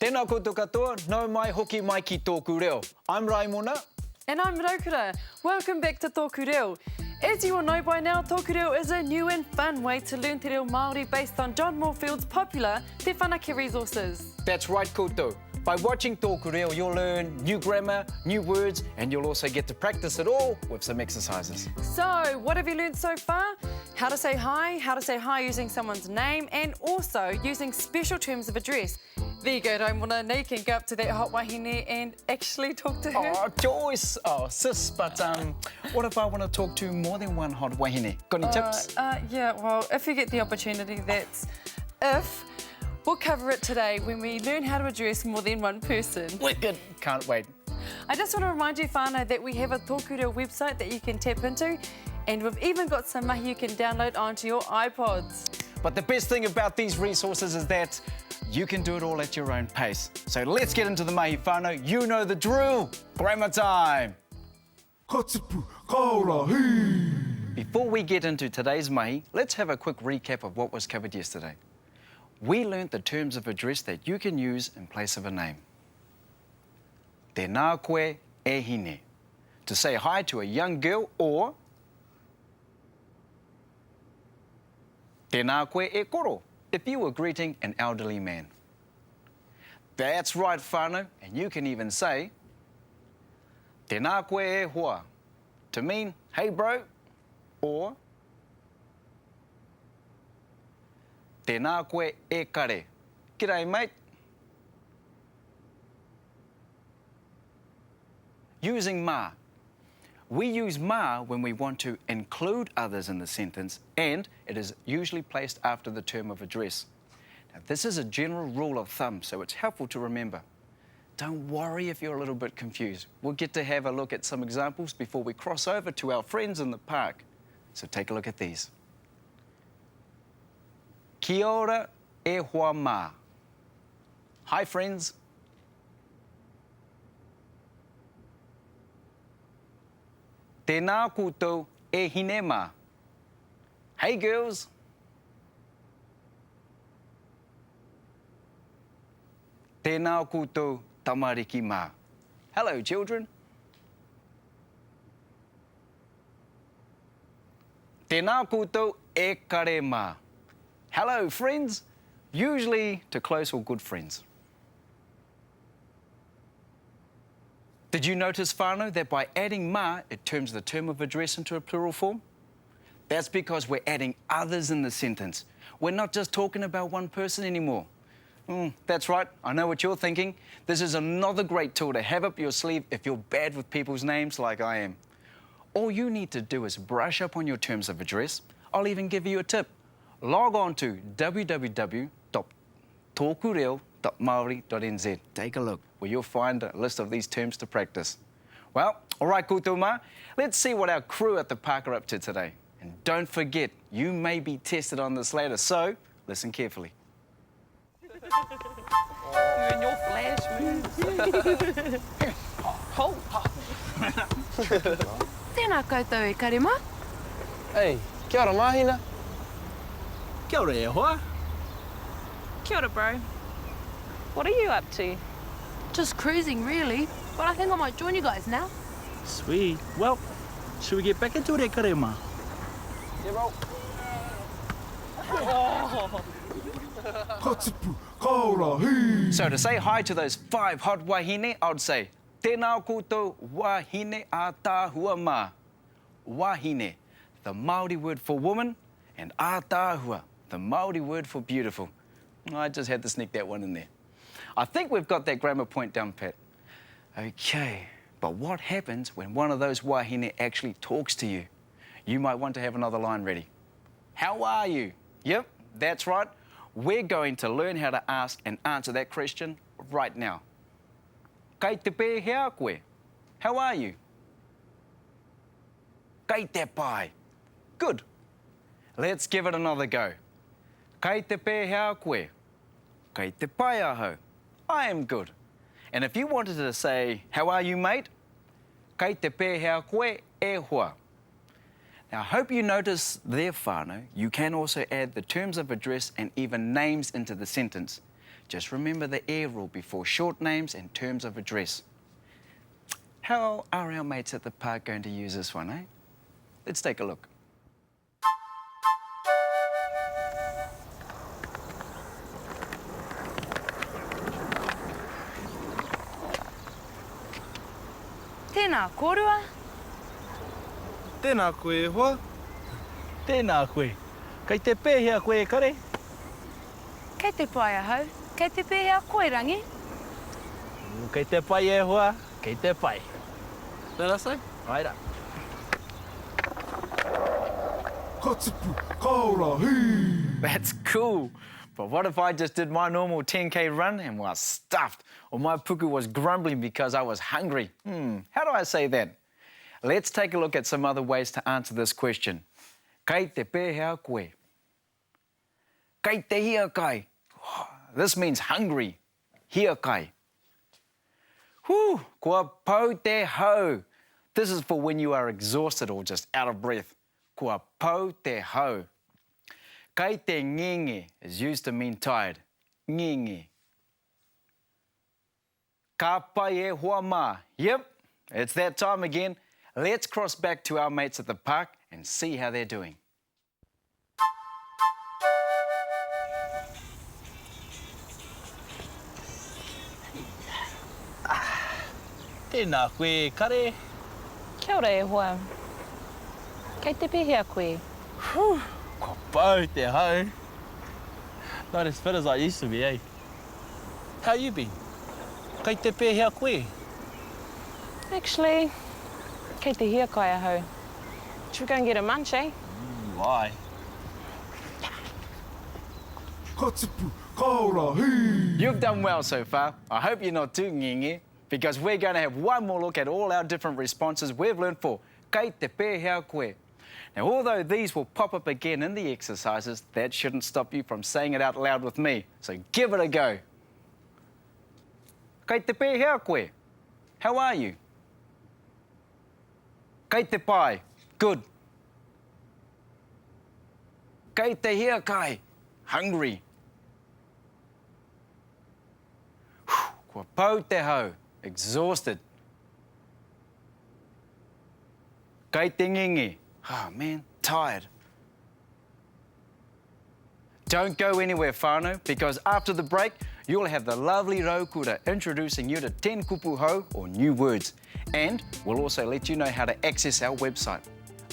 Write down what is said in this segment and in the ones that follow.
Tēnā koutou katoa, nau mai hoki mai ki tōku reo. I'm Raimona. And I'm Kura. Welcome back to Tōku Reo. As you all know by now, Tōku Reo is a new and fun way to learn te reo Māori based on John Moorfield's popular Te Whanake resources. That's right, koutou. By watching Tōku Reo, you'll learn new grammar, new words, and you'll also get to practice it all with some exercises. So, what have you learned so far? How to say hi using someone's name, and also using special terms of address. There you go, Raimona. Now you can go up to that hot wahine and actually talk to her. Oh, Joyce! Oh, sis, but what if I want to talk to more than one hot wahine? Got any tips? Yeah, well, if you get the opportunity, that's if. We'll cover it today when we learn how to address more than one person. Wicked! Can't wait. I just want to remind you, whānau, that we have a Tōku Reo website that you can tap into, and we've even got some mahi you can download onto your iPods. But the best thing about these resources is that you can do it all at your own pace. So let's get into the mahi whānau. You know the drill. Grammar time. Before we get into today's mahi, let's have a quick recap of what was covered yesterday. We learnt the terms of address that you can use in place of a name. Tēnā koe e hine, to say hi to a young girl, or tēnā koe e koro, if you were greeting an elderly man. That's right, whānau, and you can even say tēnā koe e hoa, to mean, hey bro, or tēnā koe e kare, g'day mate. Using ma. We use ma when we want to include others in the sentence, and it is usually placed after the term of address. Now, this is a general rule of thumb, so it's helpful to remember. Don't worry if you're a little bit confused. We'll get to have a look at some examples before we cross over to our friends in the park. So take a look at these. Kia ora e hoa mā. Hi, friends. Tēnā koutou e hine mā. Hey, girls. Tēnā koutou tamariki mā. Hello, children. Tēnā koutou e kare mā. Hello, friends, usually to close or good friends. Did you notice, whānau, that by adding ma, it turns the term of address into a plural form? That's because we're adding others in the sentence. We're not just talking about one person anymore. That's right, I know what you're thinking. This is another great tool to have up your sleeve if you're bad with people's names like I am. All you need to do is brush up on your terms of address. I'll even give you a tip. Log on to www.tokureo.maori.nz. Take a look, where you'll find a list of these terms to practice. Well, all right, koutou mā, let's see what our crew at the park are up to today. And don't forget, you may be tested on this later, so listen carefully. You're in your flash moves. Tēnā koutou e kare mā. Hey, kia ora mahina. Kia ora e hoa. Kia ora, bro. What are you up to? Just cruising, really. But I think I might join you guys now. Sweet. Well, should we get back into it, kare mā? Yeah, bro. So to say hi to those 5 hot wahine, I would say tēnā koutou wahine a tāhua mā. Wahine, the Māori word for woman, and a tāhua, the Māori word for beautiful. I just had to sneak that one in there. I think we've got that grammar point down pat. Okay, but what happens when one of those wahine actually talks to you? You might want to have another line ready. How are you? Yep, that's right. We're going to learn how to ask and answer that question right now. Kei te pēhea koe. How are you? Kei te pai. Good. Let's give it another go. Kei te pēhea koe. Kei te pai aho. I am good. And if you wanted to say, how are you, mate? Kei te pēhea koe e hoa. Now, I hope you notice there, whānau, you can also add the terms of address and even names into the sentence. just remember the air rule before short names and terms of address. How are our mates at the park going to use this one, eh? Let's take a look. Tēnā kōrua. Tēnā koe hoa. Tēnā koe. Kei te pēhea koe kare. Kei te pai ahau. Kei te pēhea koe rangi. Kei te pai e hoa, kei te pai. Nā sai? Aira. That's cool. But what if I just did my normal 10K run and was stuffed, or my puku was grumbling because I was hungry? How do I say that? Let's take a look at some other ways to answer this question. Kei te pēhea koe. Kei te hia kai. This means hungry. Hia kai. Whew, kua pau te hau. This is for when you are exhausted or just out of breath. Kua pau te hau. Kei te ngenge is used to mean tired. Ngenge. Ka pai e hoa mā. Yep, it's that time again. Let's cross back to our mates at the park and see how they're doing. Tēnā koe kare. Kia ora e hoa. Kei te pēhea koe. Kua pau te hau. Not as fit as I used to be, eh? How you been? Kei te pēhea koe. Actually, kei te hia kai ahau. Should we go and get a munch, eh? Why? You've done well so far. I hope you're not too ngenge, because we're going to have one more look at all our different responses we've learned for kei te pēhea koe. Now, although these will pop up again in the exercises, that shouldn't stop you from saying it out loud with me. So give it a go. Kei te pēhea koe. How are you? Kei te pai. Good. Kei te hia kai. Hungry. Kua pau te hau. Exhausted. Kei te ngenge. Oh man, tired. Don't go anywhere, whānau, because after the break, you'll have the lovely Kura introducing you to 10 kupu hau, or new words. And we'll also let you know how to access our website.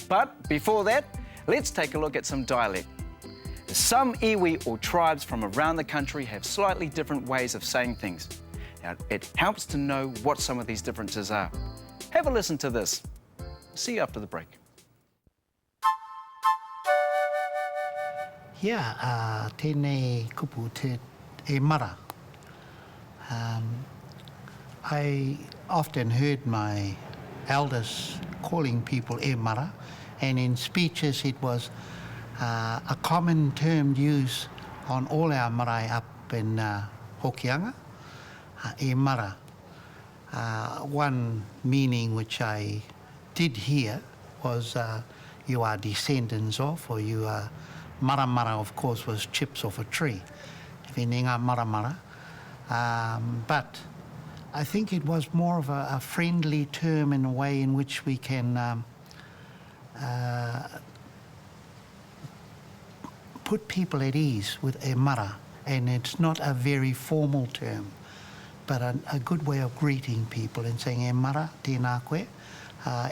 But before that, let's take a look at some dialect. Some iwi or tribes from around the country have slightly different ways of saying things. Now, it helps to know what some of these differences are. Have a listen to this. See you after the break. Tēnei kupu e mara. I often heard my elders calling people e mara, and in speeches it was a common term used on all our marae up in Hokianga, e mara. One meaning which I did hear was you are descendants of, or you are mara, of course, was chips off a tree. Whenenga mara. But I think it was more of a friendly term in a way in which we can put people at ease with e mara. And it's not a very formal term, but a good way of greeting people and saying e mara, tēnā koe.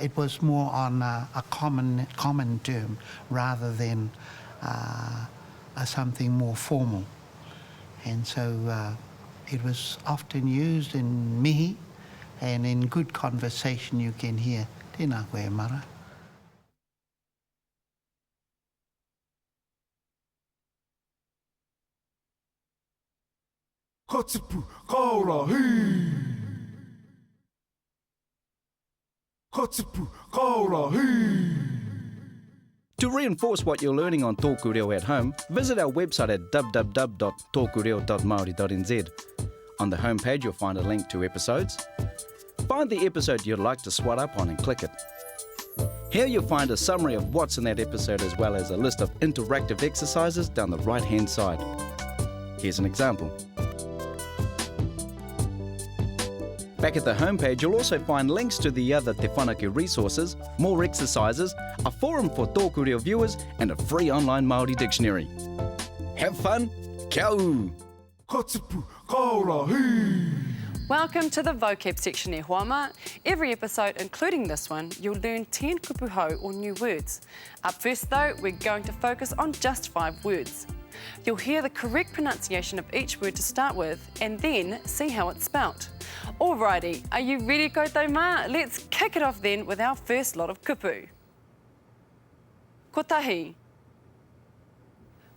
It was more on a common term rather than something more formal. And so it was often used in mihi, and in good conversation you can hear tēnā koe e mara. Katipu, kaora, hei! Katipu, kaora, hei! To reinforce what you're learning on Tōku Reo at home, visit our website at www.tokureo.maori.nz. On the homepage, you'll find a link to episodes. Find the episode you'd like to swat up on and click it. Here you'll find a summary of what's in that episode, as well as a list of interactive exercises down the right-hand side. Here's an example. Back at the homepage, you'll also find links to the other Te Whanake resources, more exercises, a forum for tōku reo viewers, and a free online Māori dictionary. Have fun, kia ū! Ka tipu, ka ora, hei! Welcome to the vocab section e Huama. Every episode, including this one, you'll learn 10 kupu hau or new words. Up first though, we're going to focus on just 5 words. You'll hear the correct pronunciation of each word to start with and then see how it's spelt. Alrighty, are you ready, koutou mā? Let's kick it off then with our first lot of kupu. Kotahi.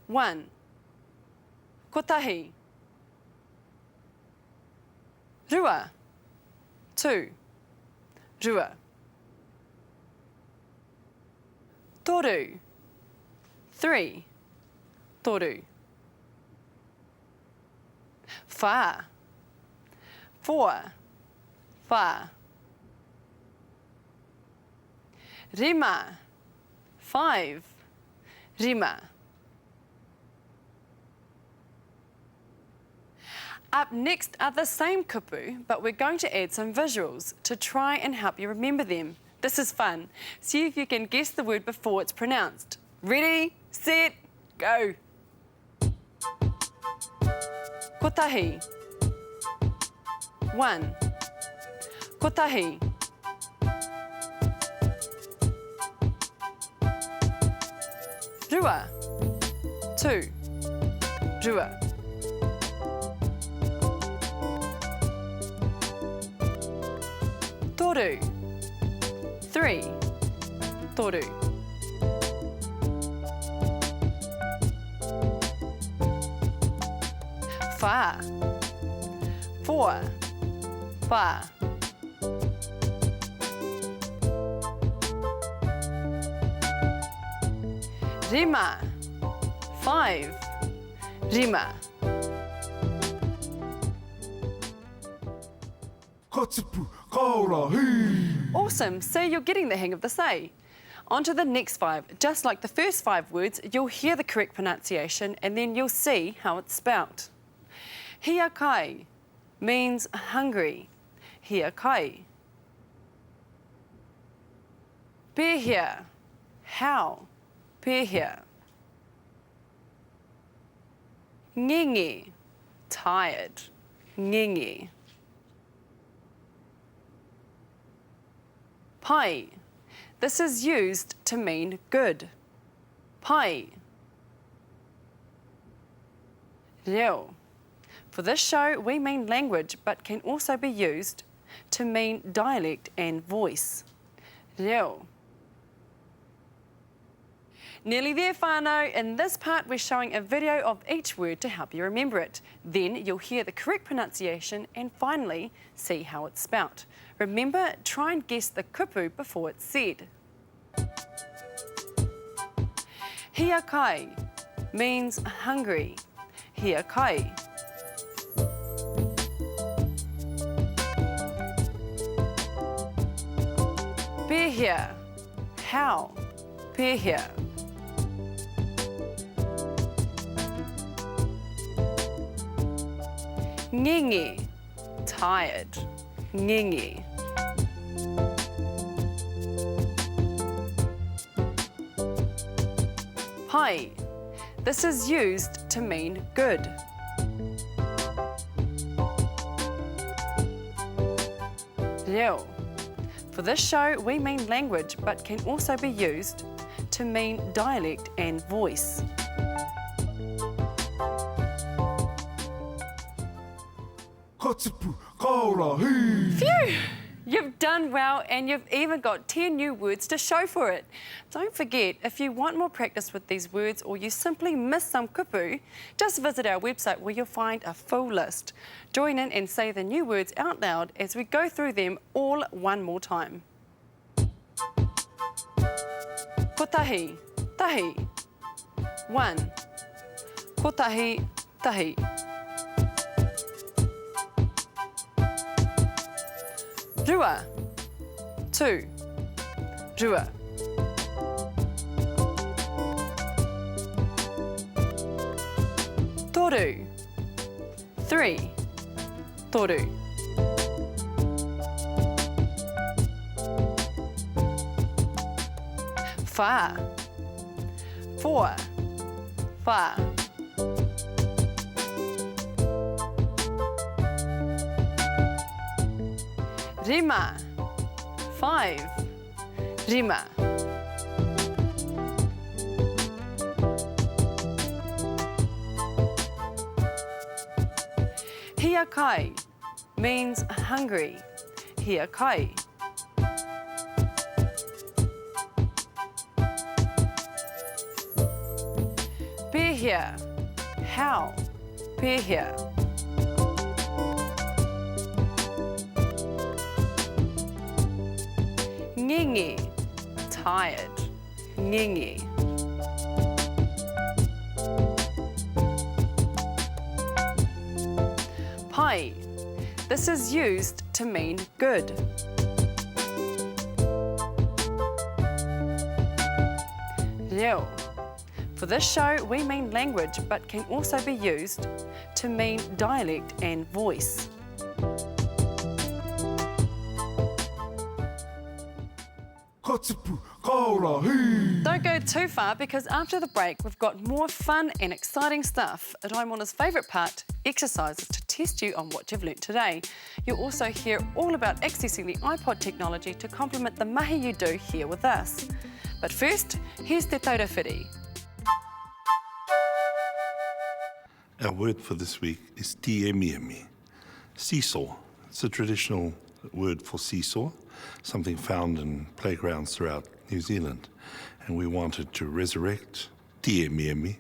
1. Kotahi. Rua. 2. Rua. Toru. 3. Toru. Wha. 4. Wha. Rima. 5. Rima. Up next are the same kupu, but we're going to add some visuals to try and help you remember them. This is fun. See if you can guess the word before it's pronounced. Ready, set, go. Kotahi. 1. Kotahi. 2. Rua. Toru. 3. Toru. Wha. 4. Wha. Rima. 5. Rima. Ka tipu, ka ora, hei! Awesome, so you're getting the hang of the say. On to the next 5. Just like the first 5 words, you'll hear the correct pronunciation and then you'll see how it's spelt. Hia kai means hungry. Hia kai. Pehia, how. Pehia. Ngenge, tired. Ngenge. Pai. This is used to mean good. Pai. Reo. For this show, we mean language, but can also be used to mean dialect and voice. Reo. Nearly there, whānau. In this part, we're showing a video of each word to help you remember it. Then you'll hear the correct pronunciation and finally see how it's spelt. Remember, try and guess the kupu before it's said. Hia kai means hungry. Hia kai. Pehia, how. Pehia. Ngenge, tired. Ngenge. Pai. This is used to mean good. Reo. For this show, we mean language, but can also be used to mean dialect and voice. Ka tipu, ka ora, hei! Phew! You've done well and you've even got 10 new words to show for it. Don't forget, if you want more practice with these words or you simply miss some kupu, just visit our website where you'll find a full list. Join in and say the new words out loud as we go through them all one more time. Kotahi, tahi. 1. Kotahi, tahi. Rua. 2. Rua. Toru. 3. Toru. Wha. 4. Wha. Rima. 5. Rima. Hia kai means hungry. Hia kai. Be here. How? Be here. Ngingi. Tired. Ngingi. Pai. This is used to mean good. Reo. For this show, we mean language, but can also be used to mean dialect and voice. Katupu, kaora, hei. Don't go too far, because after the break, we've got more fun and exciting stuff. Raimona's favourite part, exercises to test you on what you've learnt today. You'll also hear all about accessing the iPod technology to complement the mahi you do here with us. But first, here's Te Taurawhiri. Our word for this week is tiemiemi, seesaw. It's a traditional word for seesaw, something found in playgrounds throughout New Zealand. And we wanted to resurrect tiemiemi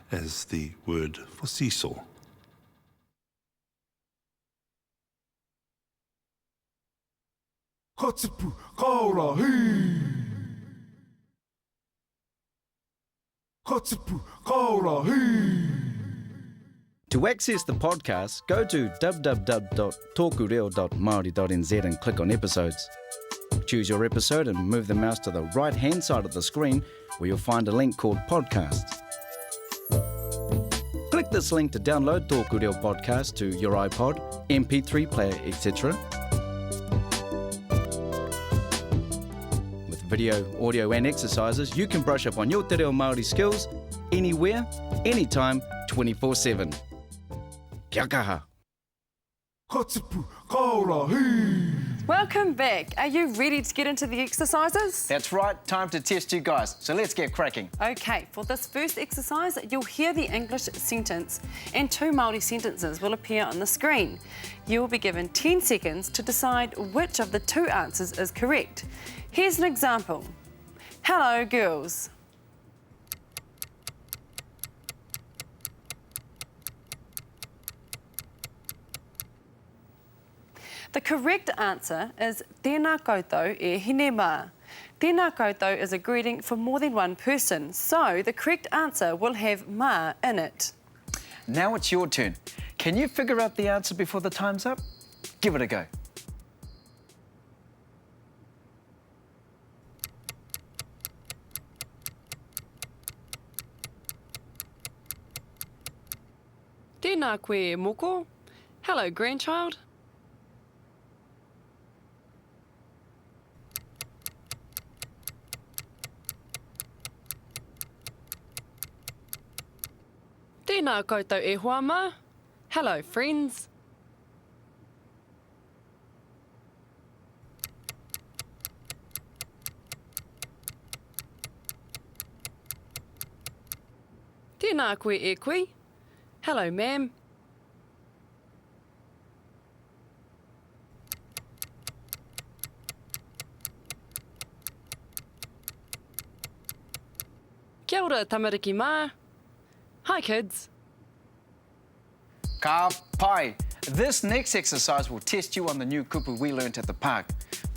as the word for seesaw. Katupu, kaora, hei. Katupu, kaora, hei. To access the podcast, go to www.tokureo.maori.nz and click on episodes. Choose your episode and move the mouse to the right-hand side of the screen where you'll find a link called Podcasts. Click this link to download Tōku Reo Podcast to your iPod, MP3 player, etc. With video, audio and exercises, you can brush up on your te reo Māori skills anywhere, anytime, 24/7. Kia kaha. Katupu, kaora, hei. Welcome back. Are you ready to get into the exercises? That's right, time to test you guys. So let's get cracking. Okay, for this first exercise, you'll hear the English sentence and 2 Māori sentences will appear on the screen. You will be given 10 seconds to decide which of the 2 answers is correct. Here's an example. Hello, girls. The correct answer is tēnā koutou e hine mā. Tēnā koutou is a greeting for more than one person, so the correct answer will have mā in it. Now it's your turn. Can you figure out the answer before the time's up? Give it a go. Tēnā koe e moko. Hello, grandchild. Tēnā koutou e hoa mā. Hello, friends. Tēnā koe e koe. Hello, ma'am. Kia ora, tamariki mā. Hi, kids. Ka pai. This next exercise will test you on the new kupu we learnt at the park.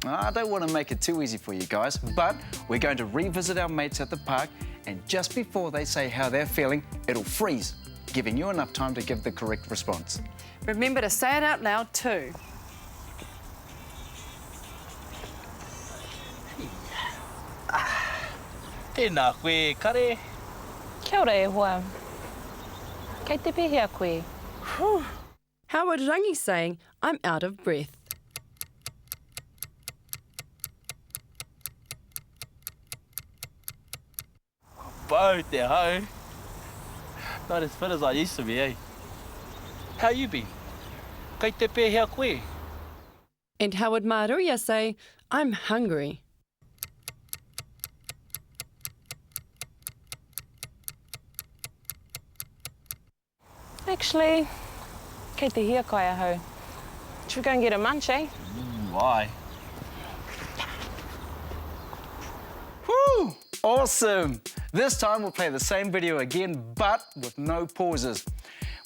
I don't want to make it too easy for you guys, but we're going to revisit our mates at the park, and just before they say how they're feeling, it'll freeze, giving you enough time to give the correct response. Remember to say it out loud too. Tēnā koe, kare. Kia ora e hoa. Kei te pihia koe. How would Rangi saying, I'm out of breath? pau te hau. Not as fit as I used to be, eh? How you been? Kei te pēhea koe? And how would Māoria say, I'm hungry? Actually, kei te hia kai ahau. Should we go and get a munch, eh? Why? Woo! Awesome! This time we'll play the same video again, but with no pauses.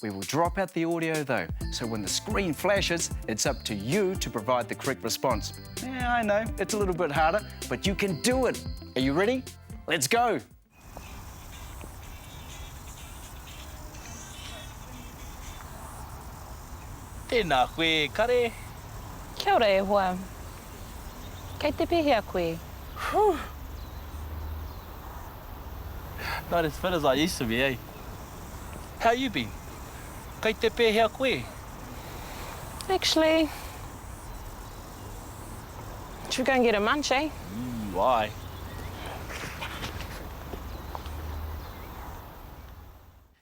We will drop out the audio though, so when the screen flashes, it's up to you to provide the correct response. Yeah, I know, it's a little bit harder, but you can do it. Are you ready? Let's go! Tēnā koe, kare. Kia ora e hoa. Kei te pēhea koe? Not as fit as I used to be, eh? How you been? Kei te pēhea koe? Actually, should we go and get a munch, eh? Why?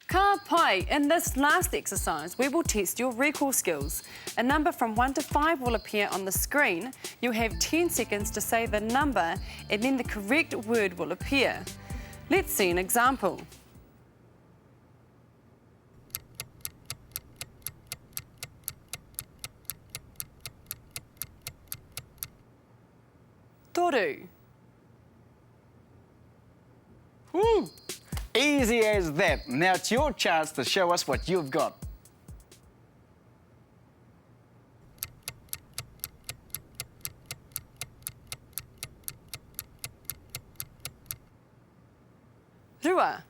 Ka pai, in this last exercise, we will test your recall skills. A number from 1 to 5 will appear on the screen. You'll have 10 seconds to say the number and then the correct word will appear. Let's see an example. Toru. Woo! Easy as that. Now it's your chance to show us what you've got. Rua.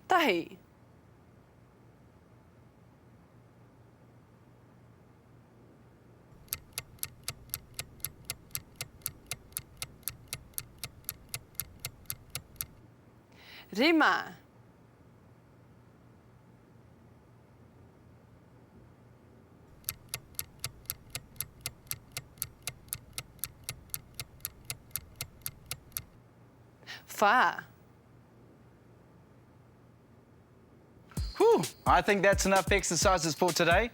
Tahi. Rima. Fa. Whew, I think that's enough exercises for today.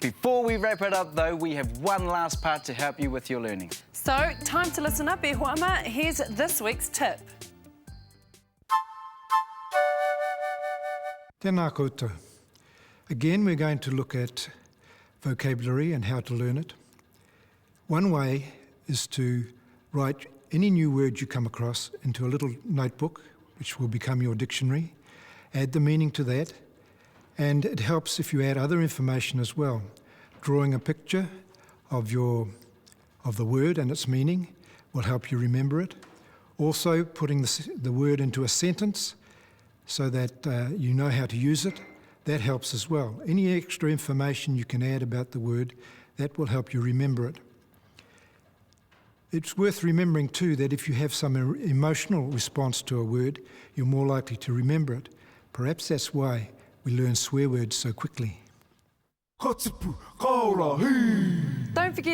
Before we wrap it up though, we have one last part to help you with your learning. So, time to listen up, e hoama. Here's this week's tip. Tēnā koutou. Again, we're going to look at vocabulary and how to learn it. One way is to write any new word you come across into a little notebook, which will become your dictionary. Add the meaning to that, and it helps if you add other information as well. Drawing a picture of the word and its meaning will help you remember it. Also, putting the word into a sentence so that you know how to use it, that helps as well. Any extra information you can add about the word, that will help you remember it. It's worth remembering too that if you have some emotional response to a word, you're more likely to remember it. Perhaps that's why we learn swear words so quickly. Don't forget,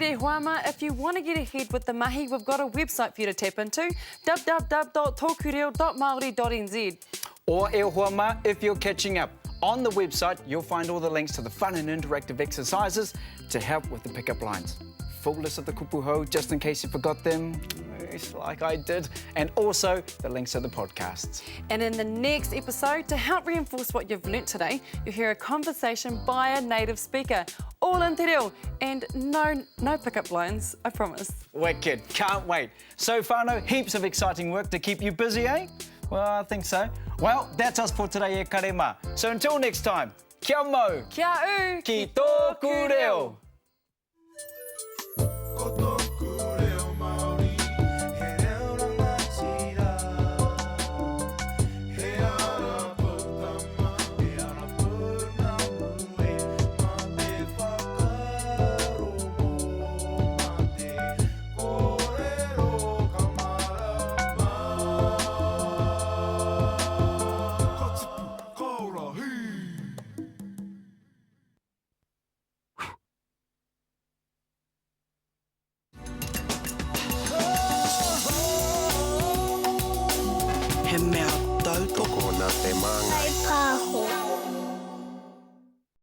e hoama, if you want to get ahead with the mahi, we've got a website for you to tap into, www.tokureo.maori.nz. Or e hoama, if you're catching up. On the website, you'll find all the links to the fun and interactive exercises to help with the pickup lines. Full list of the kupuhou, just in case you forgot them, like I did, and also the links to the podcasts. And in the next episode, to help reinforce what you've learnt today, you'll hear a conversation by a native speaker, all in te reo, and no pickup lines, I promise. Wicked, can't wait. So whānau, heaps of exciting work to keep you busy, eh? Well, I think so. Well, that's us for today, e karema. So until next time, kia mau, Kia u, ki tōku reo.